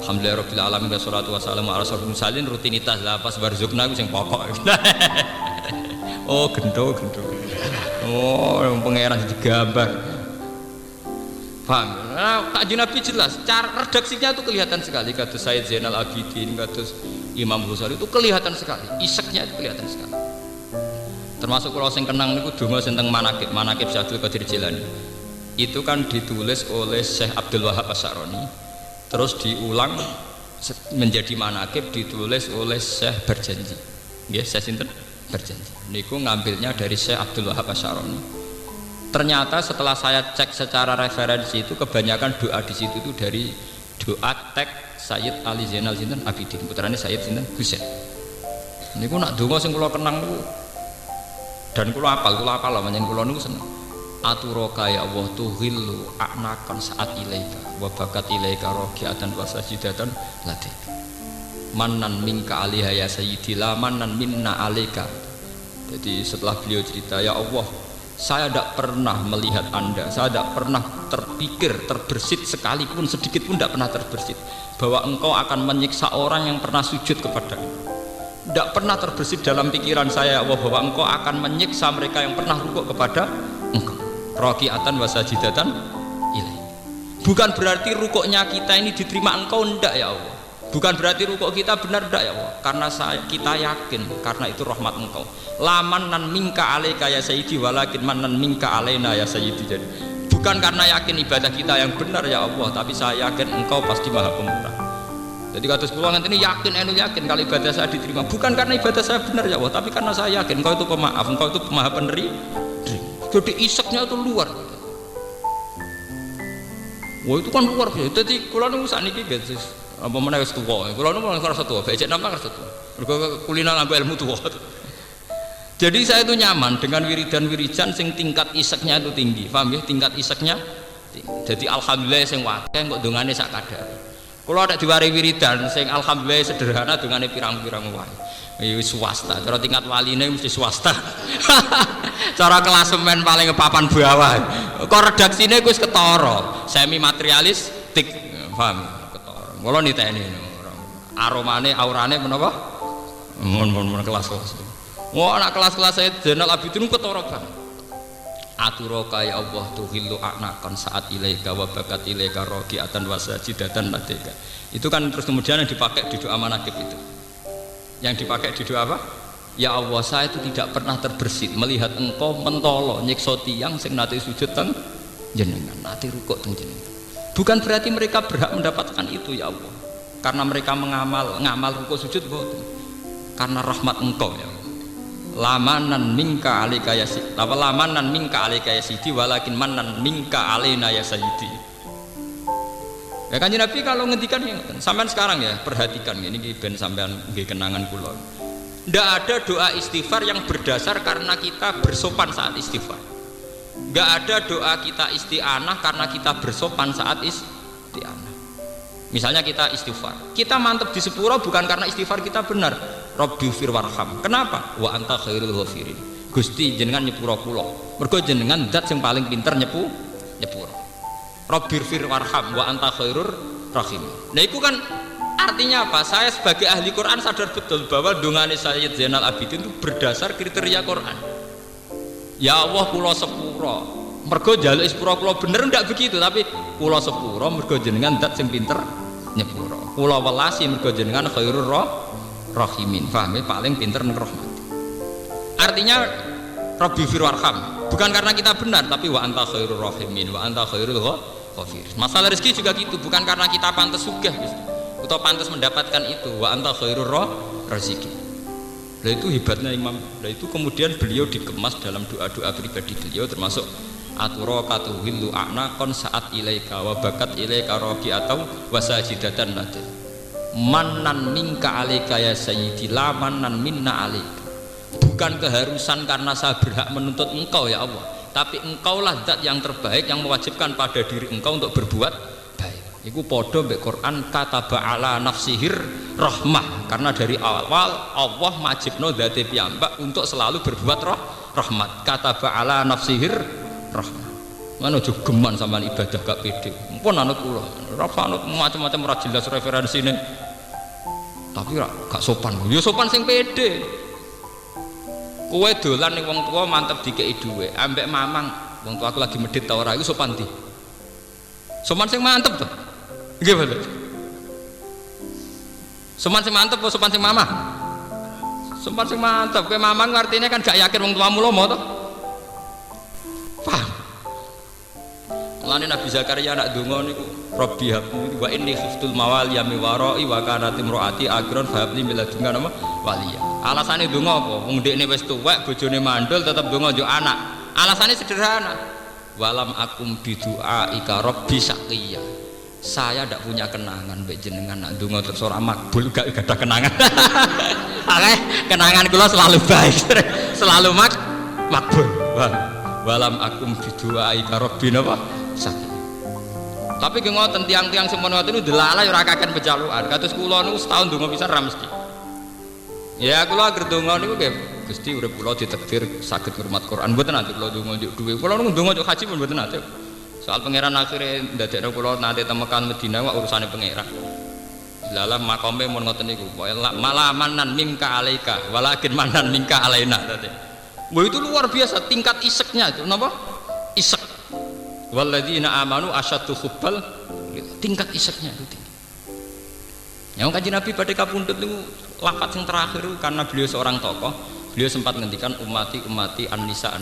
Alhamdulillah rabbil alamin wassalatu wassalamu ala asyrofil mursalin rutinitas lah pas warzuqna ku sing pokok. Oh gendo. Oh pangeran digambar. Paham? Nah, Kanjeng Nabi jelas, cara redaksinya itu kelihatan sekali. Kados Sayyid Zainal Abidin, kados Imam Ghazali itu kelihatan sekali. Iseknya itu kelihatan sekali. Termasuk kalau sing kenang niku donga tentang manakib Syekh Abdul Qadir Jilani. Itu kan ditulis oleh Syekh Abdul Wahab Asy'arani. Terus diulang menjadi manakib ditulis oleh Syekh Berjanji. Nggih, Syekh sinten? Berjanji. Niku ngambilnya dari Syekh Abdul Wahab Asy'arani. Ternyata setelah saya cek secara referensi itu kebanyakan doa di situ itu dari doa teks Sayyid Ali Zainal sinten Abidin, putrane Sayyid sinten Husain. Niku nak donga sing kula kenang niku dan kula apal lah manjen kula niku seneng. Aturoka ya Allah tuhillu a'nakan saat ilaika wa bakat ilaika raqiatan wa sajidatan ladai. Manan minka alaiha ya sayyidi la manan minna alaika. Jadi setelah beliau cerita, ya Allah, saya tidak pernah melihat Anda, saya tidak pernah terpikir, terbersit sekalipun, sedikit pun tidak pernah terbersit bahwa engkau akan menyiksa orang yang pernah sujud kepada engkau. Tidak pernah terbersit dalam pikiran saya Allah bahwa engkau akan menyiksa mereka yang pernah rukuk kepada engkau. Raqiatan wa sajidatan ilaik. Bukan berarti rukuknya kita ini diterima engkau, tidak ya Allah. Bukan berarti rukuk kita benar, tidak ya Allah. Karena kita yakin, karena itu rahmat engkau. Laman nan minka alaika ya sayyidi walakin manan minka alaina ya sayyidi. Jadi bukan karena yakin ibadah kita yang benar ya Allah, tapi saya yakin engkau pasti maha pemurah. Jadi kados kula ngene yakin kalau ibadah saya diterima, bukan karena ibadah saya benar ya Allah, tapi karena saya yakin engkau itu pemaaf, engkau itu maha penerima. Jadi iseknya itu luar. Wah itu kan luar biasa. Jadi kula niku sakniki guys, apa meneh wis tuwa. Kula niku ngerasa tuwa, becek napa ngerasa tuwa. Mergo kulina nganggo ilmu tuwa. Jadi saya itu nyaman dengan wiridan-wiridan sing tingkat iseknya itu tinggi, paham ya? Tingkat iseknya tinggi. Jadi alhamdulillah sing wakeh kok dongane sak kadar. Kalau ada diwari wiridan sing alhamdulillah sederhana dongane pirang-pirang wae. Wis swasta, cara tingkat waline mesti swasta. Cara klasemen paling papan bawah. Kok redaksine wis ketara, semi materialistik, paham? Ketara. Kula niteni aromane aurane menapa? Mun kelas-kelas. Wah anak kelas-kelas saya Zainal Abidin ketara banget. Aturoka ya Allah tuhillu a'nakan saat ilaika wa bakat ilaika raqiatan wa sajidatan ladeka. Itu kan terus kemudian yang dipakai di doa manakib itu. Yang dipakai di doa apa? Ya Allah, saya itu tidak pernah terbersit melihat engkau mentolo nyiksa tiyang sing nate sujud teng jenengan, nate rukuk teng jenengan. Bukan berarti mereka berhak mendapatkan itu ya Allah. Karena mereka ngamal rukuk sujud boten. Karena rahmat engkau ya Allah. Lamanan minka alika ya sidi, lamanan minka alika ya sidi, walakin manan minka alena ya sayyidi. Ya Kanjeng Nabi kalau ngendikan sampean sekarang ya perhatikan ini ben sampean nggih kenangan kula. Ndak ada doa istighfar yang berdasar karena kita bersopan saat istighfar. Nggak ada doa kita isti'anah karena kita bersopan saat isti'anah. Misalnya kita istighfar, kita mantep di sepuro bukan karena istighfar kita benar. Rabbi fir warham. Kenapa? Wa anta khairul ghafirin. Gusti jenengan nyepuro kula. Mergo jenengan zat sing paling pinter nyepuro. Rabbi fir warham wa anta khairur rahim. Nah itu kan artinya apa? Saya sebagai ahli Quran sadar betul bahwa dongane Sayyid Zainal Abidin itu berdasar kriteria Quran. Ya Allah kula sepuro. Mergo njaluk sepuro kula bener ndak begitu, tapi kula sepuro mergo jenengan zat sing pinter nyepuro. Kula welasi mergo jenengan khairur rahimin, paham ya? Paling pinter ning rahmat. Artinya Rabbi fir warham bukan karena kita benar, tapi wa anta khairur rahimin wa anta khairul ghafir. Masalah rezeki juga gitu, bukan karena kita pantas sugih atau pantas mendapatkan itu, wa anta khairur rezeki. Nah itu hebatnya Imam. Nah itu kemudian beliau dikemas dalam doa-doa pribadi beliau, termasuk aturaka tuhillu a'naqan saat ilaika wa bakat ilaika raqi atau wasajidatan ladai. Manan minka alaika ya sayyidi la manan minna alaika. Bukan keharusan karena saya berhak menuntut engkau ya Allah, tapi engkaulah zat yang terbaik yang mewajibkan pada diri engkau untuk berbuat baik. Iku podo mbek Quran kataba ala nafsihir rahmah, karena dari awal Allah majibno dzate piyambak untuk selalu berbuat rahmat. Kataba ala nafsihir rahmah. Mana juga geman sama ibadah gak pede. Pun anut kula, rasa anut macam-macam ora jelas referensine. Tapi gak sopan. Ya sopan sing pede. Kowe dolan ning wong tua mantep dikei dhuwit, ambek mamang wong tua aku lagi medhit ta ora iku sopan ndi? Sopan sing mantep to. Nggih bener. Sopan sing mantep apa sopan sing mamah? Sopan sing mantep. Kowe mamang artinya kan gak yakin wong tuamu lomo to. Paham? Mulane Nabi Zakaria anak donga niku Rabbi habli wa inni khiftul mawaliya mi warai wa kanat imraati akhiran fa habli min ladunka nama waliya. Alasane donga apa? Wong ndekne wis tuwek, bojone mandul tetep donga njuk anak. Alasane sederhana. Walam akum bidu'aika rabbi saqiya. Saya ndak punya kenangan mbek jenengan nak donga terus ora makbul gak ada kenangan. Akeh kenangan kula selalu baik, selalu makbul. Walam akum bidu'aika rabbi napa saqiya. Tapi ki ngoten tiang-tiang semono ngoten niku delala ora kaken pejalukan. Kados kula niku setahun donga pisan ra mesti. Ya kula agar donga niku nggih Gusti urip kula ditakdir saged ngurmat Quran mboten nate kula donga njuk dhuwit. Kula niku donga njuk haji mboten nate. Soal pangeran akhire ndadekno kula nate temekan Madinah wae urusane pangeran. Lala makome mun ngoten niku. Malamanan mingka alaika walakin manan mingka alaina tadi. Wah itu luar biasa tingkat iseknya itu napa? Isek. Walladzina amanu asyaddu hubbal tingkat iseknya itu tinggi. Yang Kanjeng Nabi pada kapundhut niku lafaz yang terakhir karena beliau seorang tokoh, beliau sempat ngendikan ummati an-nisa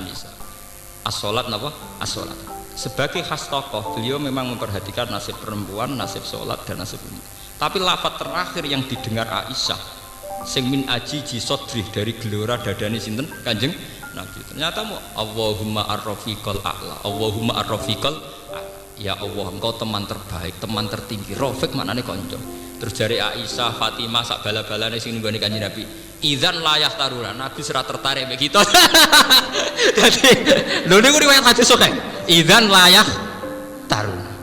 as-salat napa? As-salat. Sebagai khas tokoh, beliau memang memperhatikan nasib perempuan, nasib salat dan nasib umat. Tapi lafaz terakhir yang didengar Aisyah sing min ajiji sodrih dari gelora dadane sinten? Kanjeng Nabi. Ternyata mau Allahumma ar-rafiqal a'la. Allahumma ar-rafiqal a'la. Ya Allah, engkau teman terbaik, teman tertinggi. Rafiq maknane kanca. Terus jari Aisyah, Fatimah sak bala-balane sing nunggone Kanjeng Nabi. Idzan layah taruna, Nabi ora tertarik mek kita. Dadi lho niku riwayat hadis sahih. Idzan layah taruna.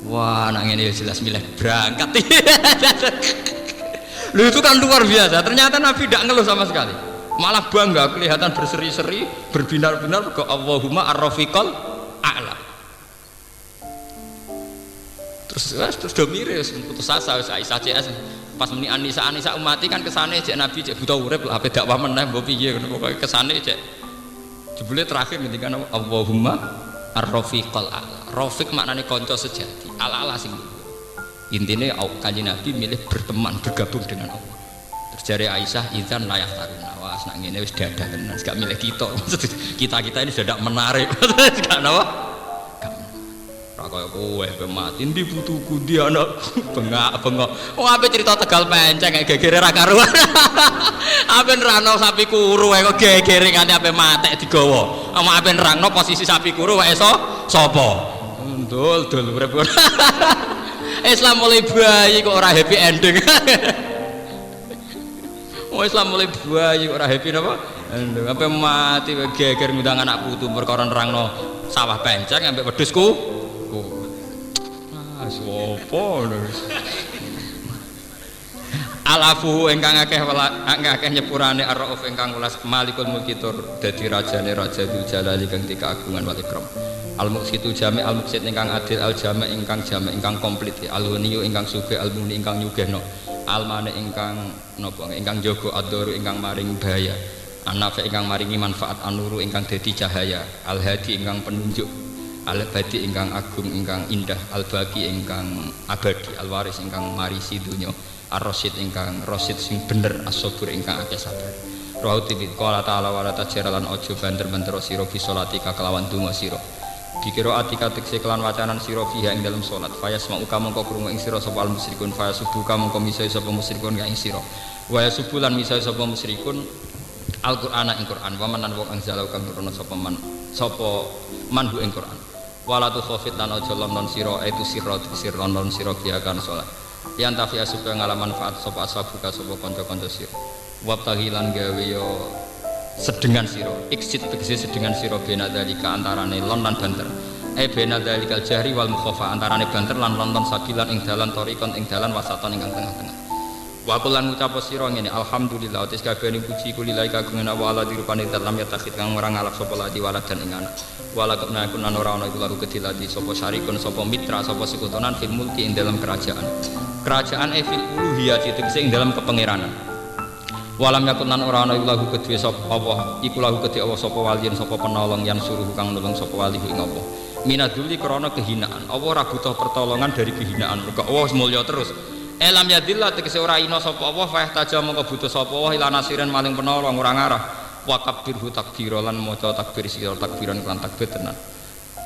Wah, nak ngene jelas milih berangkat. Lho itu kan luar biasa. Ternyata Nabi tidak ngeluh sama sekali. Malah bangga kelihatan berseri-seri, berbinar-binar ke Allahumma ar-rafiqal a'la. Terus do miris putus asa wis Aisyah CS pas muni Anisa umati kan kesane cek Nabi cek buta urip lah ape dakwah meneh mbok piye ngono pokoke kesane cek jebule terakhir ngendikan Allahumma ar-rafiqal a'la. Rafiq maknane kanca sejati, ala-ala sing intine Kanjeng Nabi milih berteman bergabung dengan Allah. Terus jare Aisyah idzan layak taruna. Wah nak ngene wis dadah tenan gak milih kita. Kita ini dadak menarik. Gak napa? Kaya kowe mati ndi putuku ndi anakku bengak-bengok. Oh ape cerita Tegal Penceng gegere ra karuan. Ape nerangno sapi kuru kok gegere nganti ape matek digawa. Ape nerangno posisi sapi kuru wae sapa? Ndul urip. Islam mulai bayi kok ora happy ending. Oh Islam mulai bayi kok ora happy napa? Ending ape mati geger ngundang anak putu perkara nerangno sawah Penceng ambek wedhusku. Sopo alafu ingkang akeh nyepurane ar-rauf ingkang welas malikul mulki tur dadi rajane raja Dzul Jalali kang dikagungan wal ikram al-muqsitu jami' al-muqsit ingkang adil al-jami' ingkang komplit al-ghaniyu ingkang sugih al-muni ingkang nyugihno al-mani ingkang napa ingkang jaga ad-daru ingkang maring bahaya an-nafi ingkang maringi manfaat an-nuru ingkang dadi cahaya al-hadi ingkang penunjuk al-badi ingkang agung ingkang indah al-baqi ingkang abadi al-waris ingkang marisi dunya ar-rasyid ingkang rasyid sing bener as-sabur ingkang akeh sabar rawi qala ta'ala wala tajralan aja banter-banter sira bi salatika kelawan donga sira dikira atika tekse kelan wacanan sira fiha ing dalem salat fayasma'u ka mongko krungu ing sira sapa al-musyrikun fayasubu ka mongko misai sapa musyrikun ka ing sira wa yasubulan misai sapa musyrikun al-Qur'ana ing Qur'an wa manan wong anzalau kang nurono sapa manhu ing Qur'an walatu khofit lan aja london sira itu sira london sira biakan salat yang tafiya supaya ngalaman manfaat sapa ashabuka sapa kanca-kanca sira wabtaghi lan gawe yo sedengan sira iksit tegese sedengan sira bena dalika antarane lon lan banter bena dalikal jahri wal mukhafa antarane banter lan london sabilan ing dalan torikon ing dalan wasatan ingkang tengah-tengah wa kulan ngucap sira ngene alhamdulillah tes kabehane puji kulilahi kagungan Allah dirupane dalam ya takhid kang ora ngalap sapa ladi walad dan ing anak wala kena kunan ora ana iku lalu kediladi sapa syarikun sapa mitra sapa sekutonan fil mulki ing dalam kerajaan fil uluhiyah tegese ing dalam kepangeranan Walam yakun lan ora ana lahu kedue sapa Allah iku lahu kedue Allah sapa waliyan sapa penolong yang suruh kang nulung sapa wali ing Allah minaduli krana kehinaan Allah ora butuh pertolongan dari kehinaan mergo Allah mulya terus elam yadillah tegese ora ina sapa Allah fa tahtaja mongko butuh sapa Allah ila nasirin maling penolong ora ngarah wa kabirhu takbira lan maca takbir sira takbiran lan takbir tenan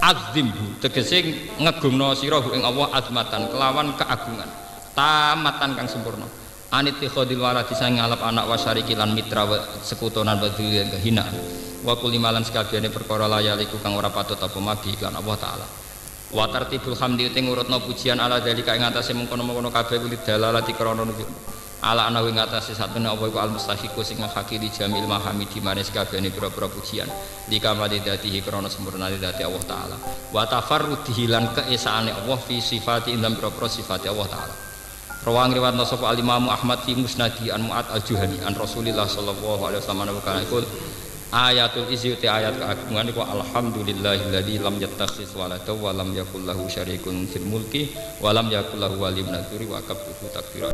azimhu tegese ngegungno sira ing Allah azmatan kelawan keagungan tamatan kang sempurna anit tikhodil waladi sang ngalap anak wasyariki lan mitra sekutonan badul yang kehinaan wa kulimalan sekabehane perkara layaliku kang ora patut apa magi lan Allah taala wa tartibul hamdi te ngurutna pujian ala dalika ing atase mengkono-mengkono kabeh kulit dalalati krana nunjuk ala ana ing atase satune apa iku al mustahiqu sing hakiki jamil mahamidi maris kabehane pira-pira pujian likamali dzatihi krana sempurnane dzati Allah taala wa tafarrudihi lan keesaane Allah fi sifati ing pira-pira sifati Allah taala. Rawang riwayat sapa al-Imam Ahmad fi Musnadi an Mu'ad al-Juhani an Rasulillah sallallahu alaihi wasallam kana iku ayatul izzi ayat keagungan iku alhamdulillahilladzi lam yattakhidz walada wa lam yakul lahu syarikun fil mulki wa lam yakul lahu waliyyun min dzurri wa kabbuhu takbira.